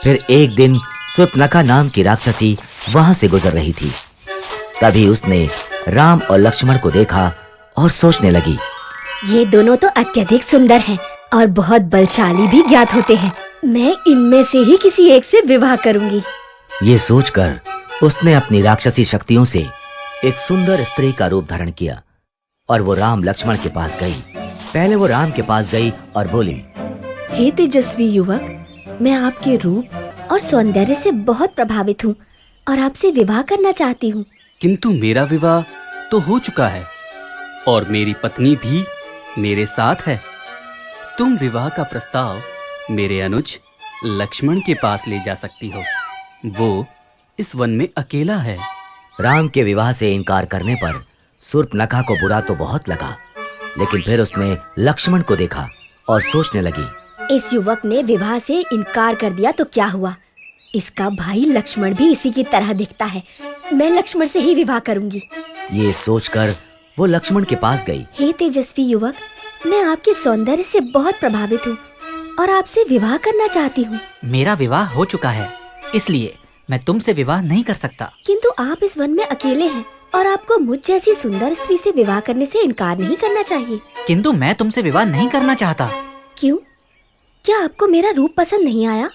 फिर एक दिन शूर्पणखा नाम की राक्षसी वहां से गुजर रही थी। तभी उसने राम और लक्ष्मण को देखा और सोचने लगी, ये दोनों तो अत्यधिक सुंदर हैं और बहुत बलशाली भी ज्ञात होते हैं। मैं इनमें से ही किसी एक से विवाह करूंगी। ये सोचकर उसने अपनी राक्षसी शक्तियों से एक सुंदर स्त्री का रूप धारण किया और वो राम लक्ष्मण के पास गई। पहले वो राम के पास गई और बोली, हे तेजस्वी युवक, मैं आपके रूप और सौंदर्य से बहुत प्रभावित हूँ और आपसे विवाह करना चाहती हूँ। किंतु मेरा विवाह तो हो चुका है और मेरी पत्नी भी मेरे साथ है। तुम विवाह का प्रस्ताव मेरे अनुज लक्ष्मण के पास ले जा सकती हो। वो इस वन में अकेला है। राम के विवाह से इनकार करने पर शूर्पणखा को बुरा तो बहुत लगा, लेकिन फिर उसने लक्ष्मण को देखा और सोचने लगी, इस युवक ने विवाह से इनकार कर दिया तो क्या हुआ? इसका भाई लक्ष्मण भी इसी की तरह दिखता है। मैं लक्ष्मण से ही विवाह करूंगी। ये सोचकर वो लक्ष्मण के पास गई। हे तेजस्वी युवक, मैं आपके सौंदर्य से बहुत प्रभावित हूँ और आपसे विवाह करना चाहती हूँ। मेरा विवाह हो चुका है, इसलिए मैं तुमसे विवाह नहीं कर सकता। किंतु आप इस वन में अकेले हैं और आपको मुझ जैसी सुंदर स्त्री से विवाह करने से इनकार नहीं करना चाहिए। किंतु मैं तुमसे विवाह नहीं करना चाहता। क्यों? क्या आपको मेरा रूप पसंद नहीं आया?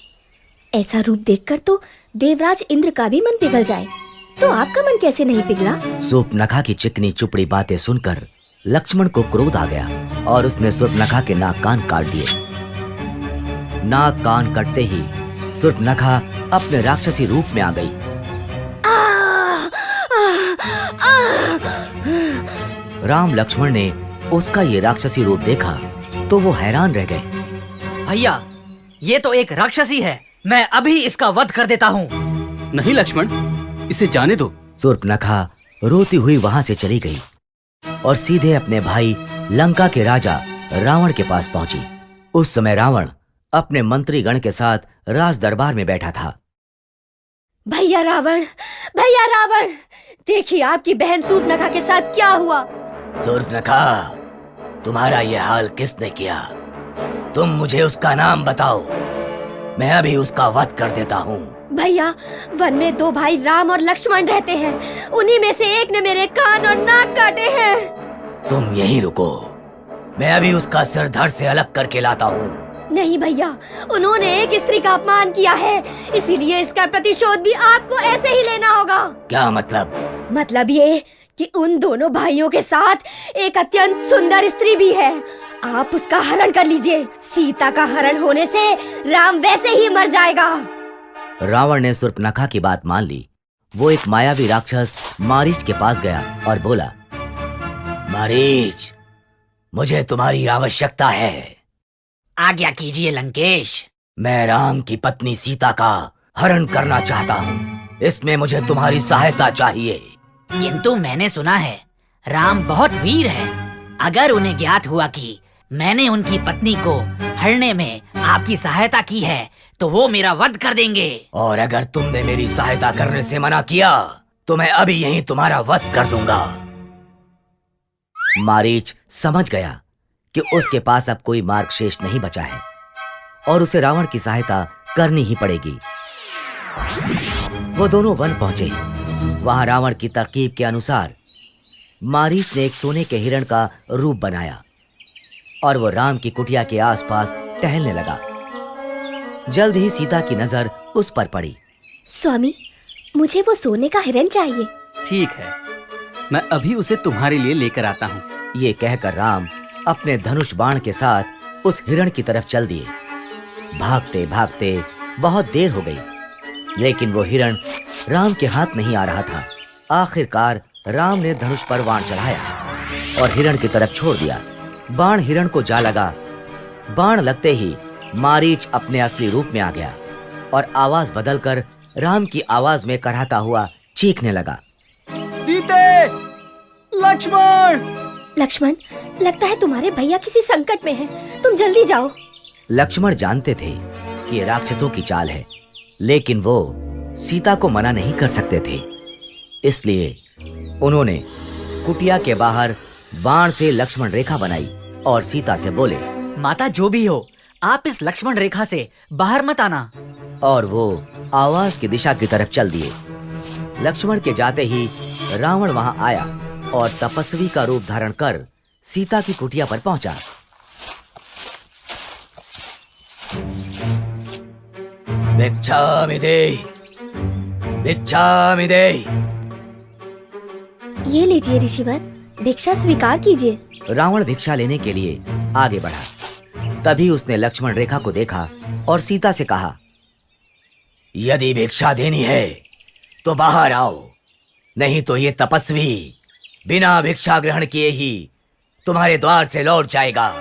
ऐसा रूप देखकर तो देवराज इंद्र का भी मन पिघल जाए, तो आपका मन कैसे नहीं पिघला? शूर्पणखा की चिकनी चुपड़ी बातें सुनकर लक्ष्मण को क्रोध आ गया और उसने शूर्पणखा के नाक कान काट दिए। नाक कान कटते ही शूर्पणखा अपने राक्षसी रूप में आ गई। राम लक्ष्मण ने उसका ये राक्षसी रूप देखा तो वो हैरान रह गए। भैया, ये तो एक राक्षसी है। मैं अभी इसका वध कर देता हूँ। नहीं लक्ष्मण, इसे जाने दो। शूर्पणखा रोती हुई वहां से चली गई और सीधे अपने भाई लंका के राजा रावण के पास पहुंची। उस समय रावण अपने मंत्रीगण के साथ राज दरबार में बैठा था। भैया रावण, देखिए आपकी बहन शूर्पणखा के साथ क्या हुआ। शूर्पणखा, तुम्हारा यह हाल किसने किया? तुम मुझे उसका नाम बताओ, मैं अभी उसका वध कर देता हूँ। भैया, वन में दो भाई राम और लक्ष्मण रहते हैं। उन्हीं में से एक ने मेरे कान और नाक काटे हैं। तुम यहीं रुको, मैं अभी उसका सिर धड़ से अलग करके लाता हूँ। नहीं भैया, उन्होंने एक स्त्री का अपमान किया है, इसीलिए इसका प्रतिशोध भी आपको ऐसे ही लेना होगा। क्या मतलब? मतलब ये कि उन दोनों भाइयों के साथ एक अत्यंत सुंदर स्त्री भी है। आप उसका हरण कर लीजिए। सीता का हरण होने से राम वैसे ही मर जाएगा। रावण ने शूर्पणखा की बात मान ली। वो एक मायावी राक्षस मारीच के पास गया और बोला, मारीच, मुझे तुम्हारी आवश्यकता है। आज्ञा कीजिए लंकेश। मैं राम की पत्नी सीता का हरण करना चाहता हूँ, इसमें मुझे तुम्हारी सहायता चाहिए। किंतु मैंने सुना है राम बहुत वीर है। अगर उन्हें ज्ञात हुआ कि मैंने उनकी पत्नी को हरने में आपकी सहायता की है तो वो मेरा वध कर देंगे। और अगर तुमने मेरी सहायता करने से मना किया तो मैं अभी यहीं तुम्हारा वध कर दूंगा। मारीच समझ गया कि उसके पास अब कोई मार्ग शेष नहीं बचा है और उसे रावण की सहायता करनी ही पड़ेगी। वो दोनों वन पहुंचे। वहां रावण की तरकीब के अनुसार मारीच ने एक सोने के हिरण का रूप बनाया और वो राम की कुटिया के आसपास टहलने लगा। जल्द ही सीता की नजर उस पर पड़ी। स्वामी, मुझे वो सोने का हिरण चाहिए। ठीक है, मैं अभी उसे तुम्हारे लिए लेकर आता हूँ। ये कहकर राम अपने धनुष बाण के साथ उस हिरण की तरफ चल दिए। भागते भागते बहुत देर हो गई, लेकिन वो हिरण राम के हाथ नहीं आ रहा था। आखिरकार राम ने धनुष पर बाण चढ़ाया और हिरण की तरफ छोड़ दिया। बाण हिरण को जा लगा। बाण लगते ही मारीच अपने असली रूप में आ गया और आवाज बदलकर राम की आवाज में कराहता हुआ चीखने लगा, सीते, लक्ष्मण, लगता है तुम्हारे भैया किसी संकट में हैं। तुम जल्दी जाओ। लक्ष्मण जानते थे कि ये राक्षसों की चाल है, लेकिन वो सीता को मना नहीं कर सकते थे। इसलिए उन्होंने कुटिया के बाहर बाण से लक्ष्मण रेखा बनाई और सीता से बोले, माता, जो भी हो, आप इस लक्ष्मण रेखा से बाहर मत आना। और वो आवाज की दिशा की तरफ चल दिए। लक्ष्मण के जाते ही रावण वहां आया और तपस्वी का रूप धारण कर सीता की कुटिया पर पहुंचा। भिक्षामि देहि, भिक्षामि देहि। ये लीजिए ऋषिवर, भिक्षा स्वीकार कीजिए। रावण भिक्षा लेने के लिए आगे बढ़ा। तभी उसने लक्ष्मण रेखा को देखा और सीता से कहा, यदि भिक्षा देनी है तो बाहर आओ, नहीं तो ये तपस्वी बिना भिक्षा ग्रहण किए ही तुम्हारे द्वार से लौट जाएगा।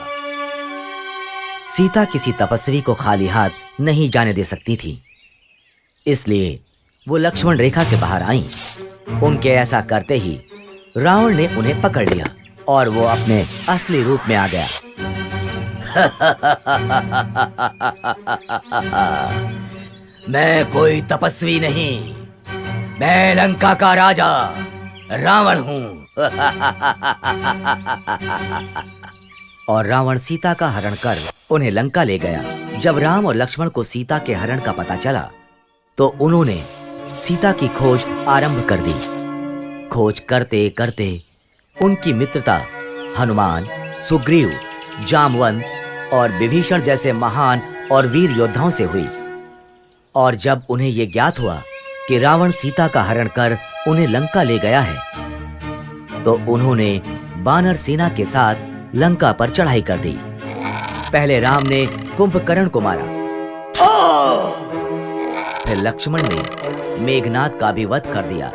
सीता किसी तपस्वी को खाली हाथ नहीं जाने दे सकती थी, इसलिए वो लक्ष्मण रेखा से बाहर आईं। उनके ऐसा करते ही रावण ने उन्हें पकड़ लिया और वो अपने असली रूप में आ गया। मैं कोई तपस्वी नहीं, मैं लंका का राजा रावण हूं। और रावण सीता का हरण कर उन्हें लंका ले गया। जब राम और लक्ष्मण को सीता के हरण का पता चला तो उन्होंने सीता की खोज आरंभ कर दी। खोज करते करते उनकी मित्रता हनुमान, सुग्रीव, जामवंत और विभीषण जैसे महान और वीर योद्धाओं से हुई। और जब उन्हें यह ज्ञात हुआ कि रावण सीता का हरण कर उन्हें लंका ले गया है तो उन्होंने वानर सेना के साथ लंका पर चढ़ाई कर दी। पहले राम ने कुंभकर्ण को मारा, फिर लक्ष्मण ने मेघनाद का भी वध कर दिया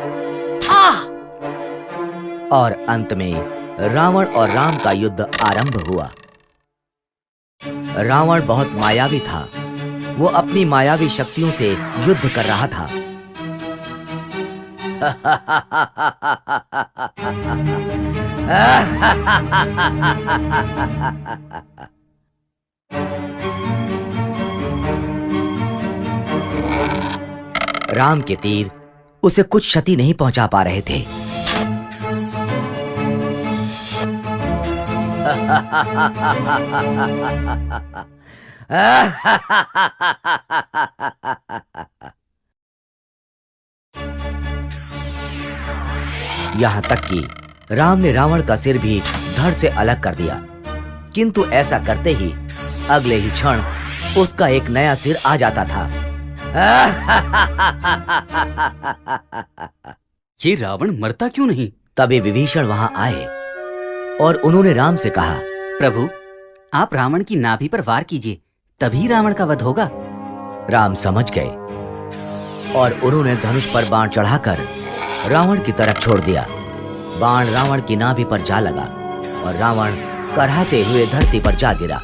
और अंत में रावण और राम का युद्ध आरंभ हुआ। रावण बहुत मायावी था, वो अपनी मायावी शक्तियों से युद्ध कर रहा था। राम के तीर उसे कुछ क्षति नहीं पहुंचा पा रहे थे। यहां तक कि राम ने रावण का सिर भी धड़ से अलग कर दिया, किंतु ऐसा करते ही अगले ही क्षण उसका एक नया सिर आ जाता था। ये रावण मरता क्यों नहीं? तभी विभीषण वहां आए और उन्होंने राम से कहा, प्रभु, आप रावण की नाभि पर वार कीजिए, तभी रावण का वध होगा। राम समझ गए और उन्होंने धनुष पर बाण चढ़ाकर रावण की तरफ छोड़ दिया। बाण रावण की नाभि पर जा लगा और रावण कराहते हुए धरती पर जा गिरा।